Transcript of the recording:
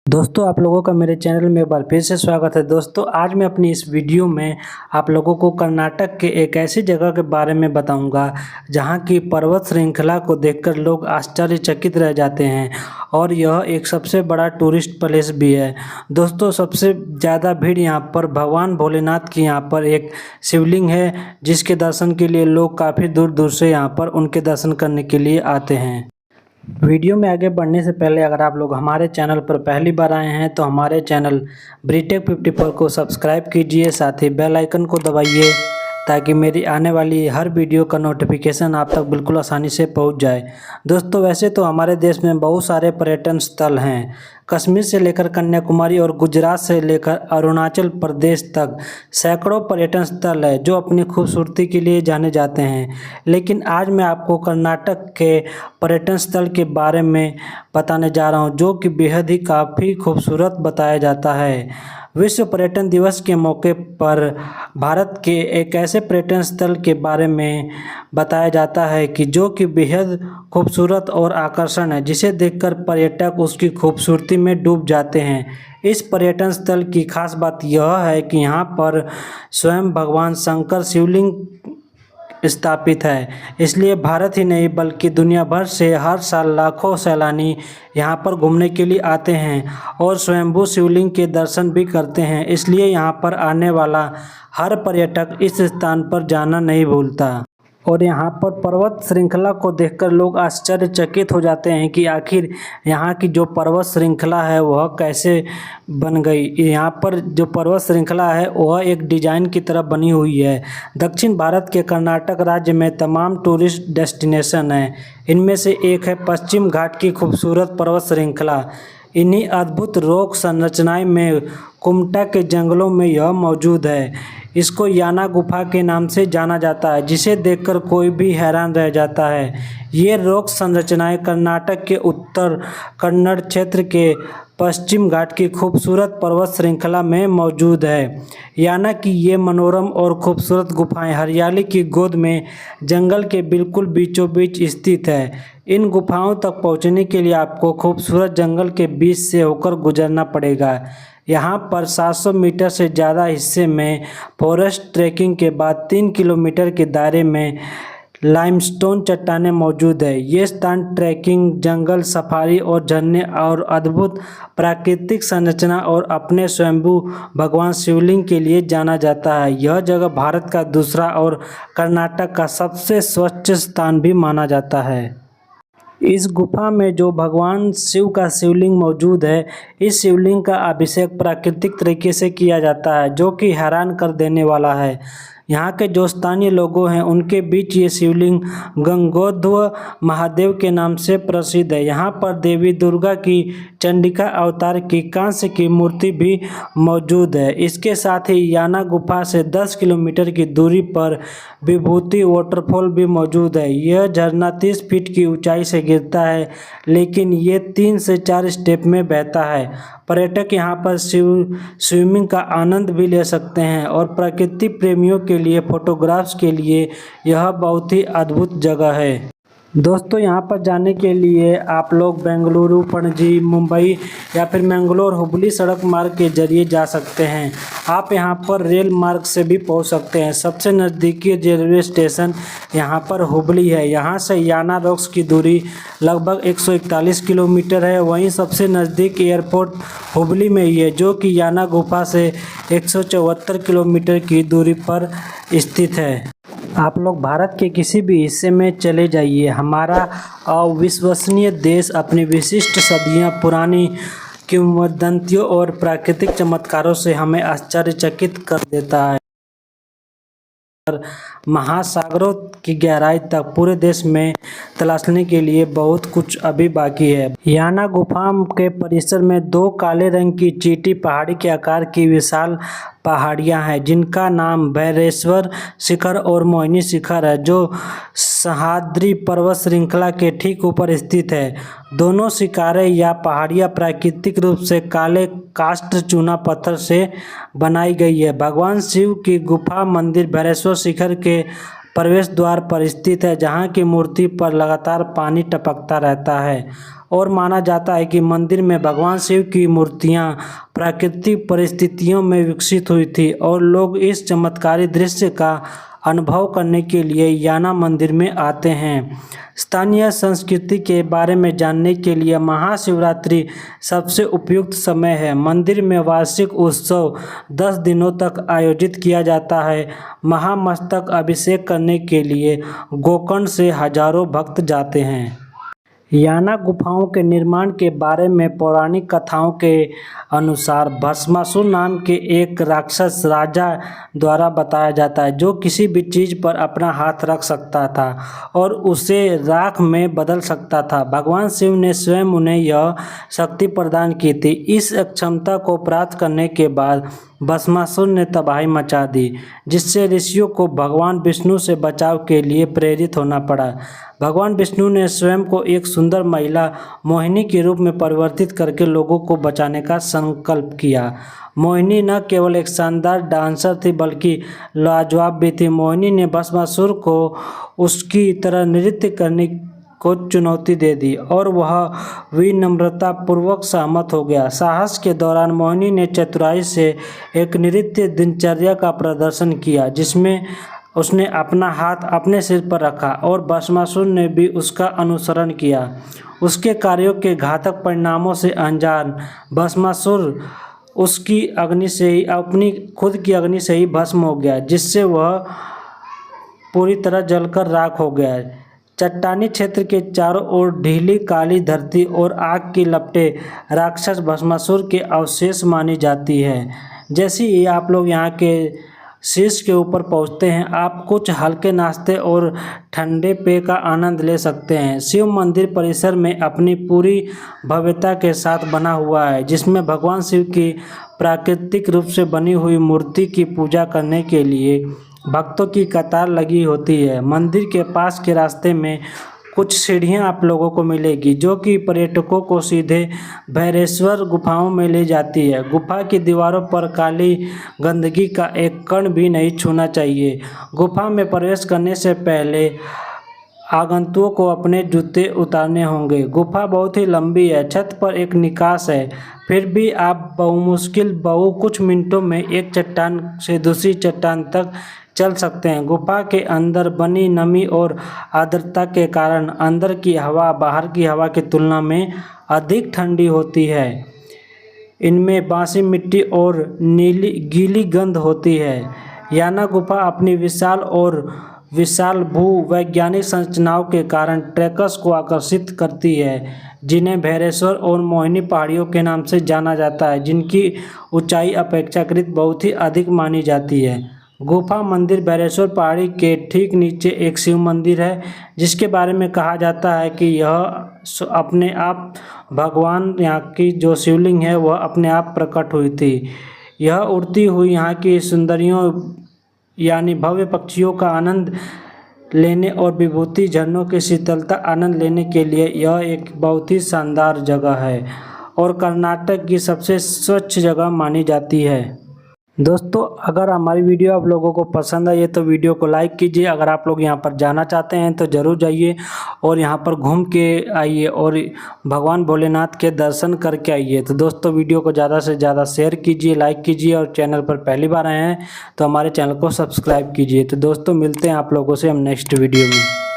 दोस्तों आप लोगों का मेरे चैनल में एक बार फिर से स्वागत है। दोस्तों आज मैं अपनी इस वीडियो में आप लोगों को कर्नाटक के एक ऐसी जगह के बारे में बताऊंगा जहां की पर्वत श्रृंखला को देखकर लोग आश्चर्यचकित रह जाते हैं और यह एक सबसे बड़ा टूरिस्ट प्लेस भी है। दोस्तों सबसे ज़्यादा भीड़ यहां पर भगवान भोलेनाथ की यहां पर एक शिवलिंग है जिसके दर्शन के लिए लोग काफ़ी दूर दूर से यहां पर उनके दर्शन करने के लिए आते हैं। वीडियो में आगे बढ़ने से पहले अगर आप लोग हमारे चैनल पर पहली बार आए हैं तो हमारे चैनल ब्रीटेक 54 को सब्सक्राइब कीजिए, साथ ही बेल आइकन को दबाइए ताकि मेरी आने वाली हर वीडियो का नोटिफिकेशन आप तक बिल्कुल आसानी से पहुंच जाए। दोस्तों वैसे तो हमारे देश में बहुत सारे पर्यटन स्थल हैं। कश्मीर से लेकर कन्याकुमारी और गुजरात से लेकर अरुणाचल प्रदेश तक सैकड़ों पर्यटन स्थल है जो अपनी खूबसूरती के लिए जाने जाते हैं। लेकिन आज मैं आपको कर्नाटक के पर्यटन स्थल के बारे में बताने जा रहा हूं जो कि बेहद ही काफ़ी खूबसूरत बताया जाता है। विश्व पर्यटन दिवस के मौके पर भारत के एक ऐसे पर्यटन स्थल के बारे में बताया जाता है कि जो कि बेहद खूबसूरत और आकर्षण है, जिसे देखकर पर्यटक उसकी खूबसूरती में डूब जाते हैं। इस पर्यटन स्थल की खास बात यह है कि यहाँ पर स्वयं भगवान शंकर शिवलिंग स्थापित है, इसलिए भारत ही नहीं बल्कि दुनिया भर से हर साल लाखों सैलानी यहाँ पर घूमने के लिए आते हैं और स्वयंभू शिवलिंग के दर्शन भी करते हैं। इसलिए यहाँ पर आने वाला हर पर्यटक इस स्थान पर जाना नहीं भूलता और यहाँ पर पर्वत श्रृंखला को देखकर लोग आश्चर्यचकित हो जाते हैं कि आखिर यहाँ की जो पर्वत श्रृंखला है वह कैसे बन गई। यहाँ पर जो पर्वत श्रृंखला है वह एक डिजाइन की तरह बनी हुई है। दक्षिण भारत के कर्नाटक राज्य में तमाम टूरिस्ट डेस्टिनेशन हैं। इनमें से एक है पश्चिम घाट की खूबसूरत पर्वत श्रृंखला। इन्हीं अद्भुत रॉक संरचनाएं में कुमटा के जंगलों में यह मौजूद है। इसको याना गुफा के नाम से जाना जाता है, जिसे देखकर कोई भी हैरान रह जाता है। ये रॉक संरचनाएं कर्नाटक के उत्तर कन्नड़ क्षेत्र के पश्चिम घाट की खूबसूरत पर्वत श्रृंखला में मौजूद है। याना की ये मनोरम और खूबसूरत गुफाएं हरियाली की गोद में जंगल के बिल्कुल बीचों बीच स्थित है। इन गुफाओं तक पहुंचने के लिए आपको खूबसूरत जंगल के बीच से होकर गुजरना पड़ेगा। यहाँ पर 700 मीटर से ज़्यादा हिस्से में फॉरेस्ट ट्रैकिंग के बाद 3 किलोमीटर के दायरे में लाइमस्टोन चट्टानें मौजूद है। ये स्थान ट्रैकिंग, जंगल सफारी और झरने और अद्भुत प्राकृतिक संरचना और अपने स्वयंभू भगवान शिवलिंग के लिए जाना जाता है। यह जगह भारत का दूसरा और कर्नाटक का सबसे स्वच्छ स्थान भी माना जाता है। इस गुफा में जो भगवान शिव का शिवलिंग मौजूद है, इस शिवलिंग का अभिषेक प्राकृतिक तरीके से किया जाता है जो कि हैरान कर देने वाला है। यहाँ के जो स्थानीय लोगों हैं उनके बीच ये शिवलिंग गंगोद्भव महादेव के नाम से प्रसिद्ध है। यहाँ पर देवी दुर्गा की चंडिका अवतार की कांस्य की मूर्ति भी मौजूद है। इसके साथ ही याना गुफा से 10 किलोमीटर की दूरी पर विभूति वाटरफॉल भी मौजूद है। यह झरना 30 फीट की ऊंचाई से गिरता है, लेकिन ये 3 से 4 स्टेप में बहता है। पर्यटक यहाँ पर स्विमिंग का आनंद भी ले सकते हैं और प्रकृति प्रेमियों के लिए फोटोग्राफ्स के लिए यह बहुत ही अद्भुत जगह है। दोस्तों यहाँ पर जाने के लिए आप लोग बेंगलुरु, पणजी, मुंबई या फिर मैंगलोर हुबली सड़क मार्ग के जरिए जा सकते हैं। आप यहाँ पर रेल मार्ग से भी पहुँच सकते हैं। सबसे नज़दीकी रेलवे स्टेशन यहाँ पर हुबली है। यहाँ से याना रॉक्स की दूरी लगभग 141 किलोमीटर है। वहीं सबसे नज़दीक एयरपोर्ट हुबली में ही है जो कि याना गुफा से 174 किलोमीटर की दूरी पर स्थित है। आप लोग भारत के किसी भी हिस्से में चले जाइए, हमारा अविश्वसनीय देश अपनी विशिष्ट सदियां पुरानी किंवदंतियों और प्राकृतिक चमत्कारों से हमें आश्चर्यचकित कर देता है। महासागरों की गहराई तक पूरे देश में तलाशने के लिए बहुत कुछ अभी बाकी है। याना गुफा के परिसर में 2 काले रंग की चींटी पहाड़ी के आकार की विशाल पहाड़ियां हैं जिनका नाम भैरेश्वर शिखर और मोहिनी शिखर है, जो सह्याद्री पर्वत श्रृंखला के ठीक ऊपर स्थित है। दोनों शिखरें या पहाड़ियां प्राकृतिक रूप से काले कास्ट चूना पत्थर से बनाई गई है। भगवान शिव की गुफा मंदिर भैरेश्वर शिखर के प्रवेश द्वार पर स्थित है, जहां की मूर्ति पर लगातार पानी टपकता रहता है। और माना जाता है कि मंदिर में भगवान शिव की मूर्तियां प्राकृतिक परिस्थितियों में विकसित हुई थी और लोग इस चमत्कारी दृश्य का अनुभव करने के लिए याना मंदिर में आते हैं। स्थानीय संस्कृति के बारे में जानने के लिए महाशिवरात्रि सबसे उपयुक्त समय है। मंदिर में वार्षिक उत्सव 10 दिनों तक आयोजित किया जाता है। महामस्तक अभिषेक करने के लिए गोकर्ण से हजारों भक्त जाते हैं। याना गुफाओं के निर्माण के बारे में पौराणिक कथाओं के अनुसार भस्मासुर नाम के एक राक्षस राजा द्वारा बताया जाता है, जो किसी भी चीज़ पर अपना हाथ रख सकता था और उसे राख में बदल सकता था। भगवान शिव ने स्वयं उन्हें यह शक्ति प्रदान की थी। इस क्षमता को प्राप्त करने के बाद भस्मासुर ने तबाही मचा दी, जिससे ऋषियों को भगवान विष्णु से बचाव के लिए प्रेरित होना पड़ा। भगवान विष्णु ने स्वयं को एक सुंदर महिला मोहिनी के रूप में परिवर्तित करके लोगों को बचाने का संकल्प किया। मोहिनी न केवल एक शानदार डांसर थी बल्कि लाजवाब भी थी। मोहिनी ने भस्मासुर को उसकी तरह नृत्य करने को चुनौती दे दी और वह विनम्रता पूर्वक सहमत हो गया। साहस के दौरान मोहिनी ने चतुराई से एक नृत्य दिनचर्या का प्रदर्शन किया, जिसमें उसने अपना हाथ अपने सिर पर रखा और भस्मासुर ने भी उसका अनुसरण किया। उसके कार्यों के घातक परिणामों से अनजान भस्मासुर उसकी अग्नि से ही अपनी खुद की अग्नि से ही भस्म हो गया, जिससे वह पूरी तरह जलकर राख हो गया। चट्टानी क्षेत्र के चारों ओर ढीली काली धरती और आग की लपटें राक्षस भस्मासुर के अवशेष मानी जाती है। जैसे ही आप लोग यहाँ के शीर्ष के ऊपर पहुँचते हैं, आप कुछ हल्के नाश्ते और ठंडे पेय का आनंद ले सकते हैं। शिव मंदिर परिसर में अपनी पूरी भव्यता के साथ बना हुआ है, जिसमें भगवान शिव की प्राकृतिक रूप से बनी हुई मूर्ति की पूजा करने के लिए भक्तों की कतार लगी होती है। मंदिर के पास के रास्ते में कुछ सीढ़ियां आप लोगों को मिलेगी, जो कि पर्यटकों को सीधे भैरेश्वर गुफाओं में ले जाती है। गुफा की दीवारों पर काली गंदगी का एक कण भी नहीं छूना चाहिए। गुफा में प्रवेश करने से पहले आगंतुकों को अपने जूते उतारने होंगे। गुफा बहुत ही लंबी है। छत पर एक निकास है, फिर भी आप बहुमुश्किल कुछ मिनटों में एक चट्टान से दूसरी चट्टान तक चल सकते हैं। गुफा के अंदर बनी नमी और आर्द्रता के कारण अंदर की हवा बाहर की हवा की तुलना में अधिक ठंडी होती है। इनमें बासी मिट्टी और गीली गंध होती है। याना गुफा अपनी विशाल भूवैज्ञानिक संरचनाओं के कारण ट्रेकर्स को आकर्षित करती है, जिन्हें भैरेश्वर और मोहिनी पहाड़ियों के नाम से जाना जाता है, जिनकी ऊंचाई अपेक्षाकृत बहुत ही अधिक मानी जाती है। गुफा मंदिर भैरेश्वर पहाड़ी के ठीक नीचे एक शिव मंदिर है, जिसके बारे में कहा जाता है कि यह अपने आप भगवान यहाँ की जो शिवलिंग है वह अपने आप प्रकट हुई थी। यह उड़ती हुई यहाँ की सुंदरियों यानी भव्य पक्षियों का आनंद लेने और विभूति झरनों की शीतलता आनंद लेने के लिए यह एक बहुत ही शानदार जगह है और कर्नाटक की सबसे स्वच्छ जगह मानी जाती है। दोस्तों, अगर हमारी वीडियो आप लोगों को पसंद आई है तो वीडियो को लाइक कीजिए। अगर आप लोग यहाँ पर जाना चाहते हैं तो ज़रूर जाइए और यहाँ पर घूम के आइए और भगवान भोलेनाथ के दर्शन करके आइए। तो दोस्तों, वीडियो को ज़्यादा से ज़्यादा शेयर कीजिए, लाइक कीजिए और चैनल पर पहली बार आए हैं तो हमारे चैनल को सब्सक्राइब कीजिए। तो दोस्तों, मिलते हैं आप लोगों से हम नेक्स्ट वीडियो में।